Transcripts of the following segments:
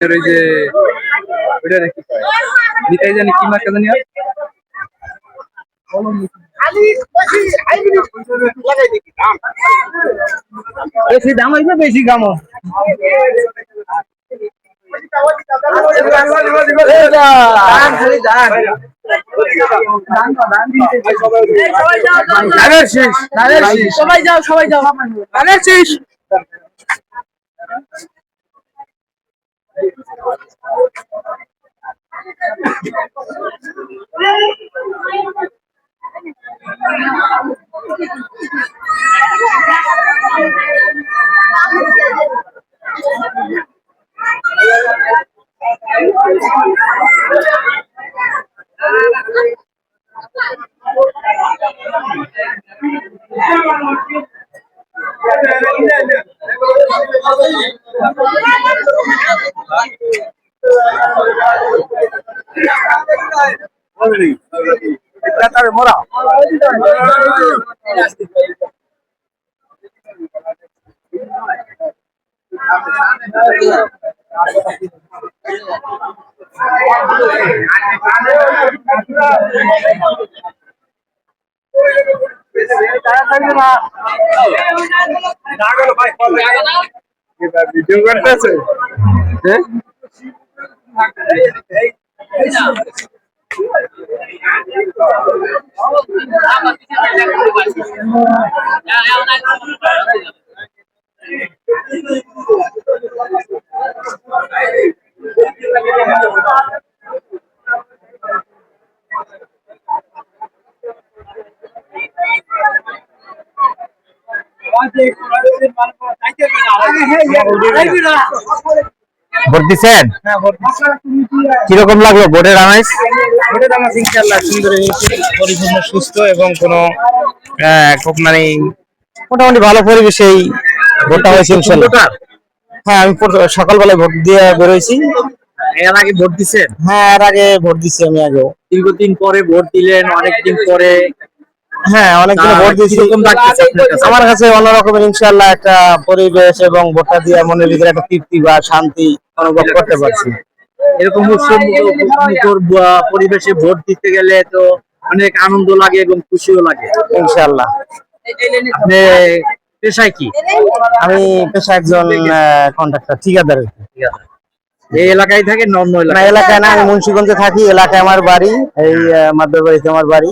ওই যে ওইটা কি কয় নিতাই জানি কি মার্কা জানি আর বেশি দাম হইবে বেশি কাম সবাই যাও সবাই যাও ধানের শীষ মোরা ভিডিও করতেছে ভোট দিচ্ছেন কিরকম লাগলো ভোটের আমেজ? ভোটের আমেজ ইনশাআল্লাহ সুন্দর, পরিপূর্ণ, সুস্থ এবং কোনো খুব মানে মোটামুটি ভালো পরিবেশেই ভোটটা হয়েছে ইনশাআল্লাহ। হ্যাঁ, আমি সকালবেলায় ভোট দিয়ে বেরোইছি। এর আগে ভোট দিচ্ছেন? হ্যাঁ, এর আগে ভোট দিচ্ছি আমি আগেও। দীর্ঘদিন পরে ভোট দিলেন, অনেকদিন পরে। হ্যাঁ, অনেকদিন ভোট দিয়েছি। আমার কাছে অন্যরকমের ইনশাআল্লাহ একটা পরিবেশ এবং ভোটটা দিয়ে মনের ভিতরে একটা তৃপ্তি বা শান্তি অনুভব করতে পারছি। এরকম পরিবেশে ভোট দিতে গেলে তো অনেক আনন্দ লাগে এবং খুশিও লাগে ইনশাআল্লাহ। আপনি পেশায় কি? আমি পেশা একজন কন্ট্রাক্টর, ঠিকাদার। এই এলাকায় থাকে না অন্য এলাকায়? না, আমি মুন্সিগঞ্জে থাকি। এলাকায় আমার বাড়ি, এই মাদুর বাড়িতে আমার বাড়ি।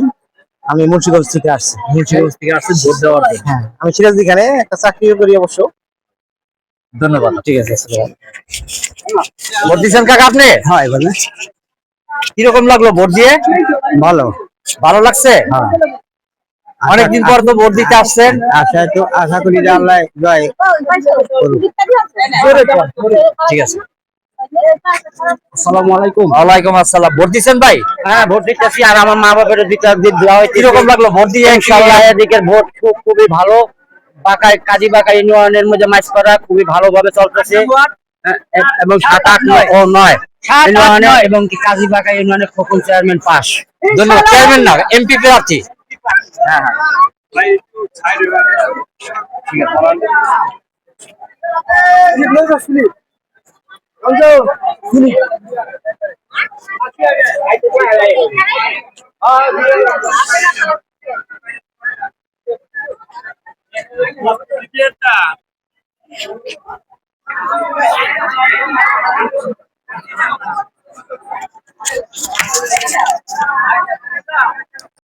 আমি মুন্সিগঞ্জ থেকে আসছি। মুন্সিগঞ্জ থেকে আসছি ভোট দেওয়ার জন্য? হ্যাঁ, আমি সিরাজদিখানে একটা চাকরিও করি অবশ্য। ধন্যবাদ, ঠিক আছে। ভোট দিচ্ছেন কাকা আপনি? হ্যাঁ, বলেন। কিরকম লাগলো ভোট দিয়ে? ভালো। ভালো লাগছে? হ্যাঁ। অনেকদিন পর তো ভোট দিতে আসছেন। আশা করি যে আল্লাহ জয় করুক। ঠিক আছে। আসসালামু আলাইকুম। ওয়ালাইকুম আসসালাম। ভোট দিচ্ছেন ভাই? হ্যাঁ, ভোট দিতেছি। আর আমার মা বাবার দেওয়া হয়েছে। কিরকম লাগলো ভোট দিয়ে? ইনশাআল্লাহ এদিকের ভোট খুবই ভালো। কাজী বাঁকা ইউনিয়নের মধ্যে মাইজপাড়া খুবই ভালোভাবে চলতেছে এবং 7, 8, 9 ইউনিয়নে এবং কাজী বাঁকা ইউনিয়নে খোকন চেয়ারম্যান পাস। ধন্যবাদ। চেয়ারম্যান না, এমপি প্রার্থী। হ্যাঁ হ্যাঁ।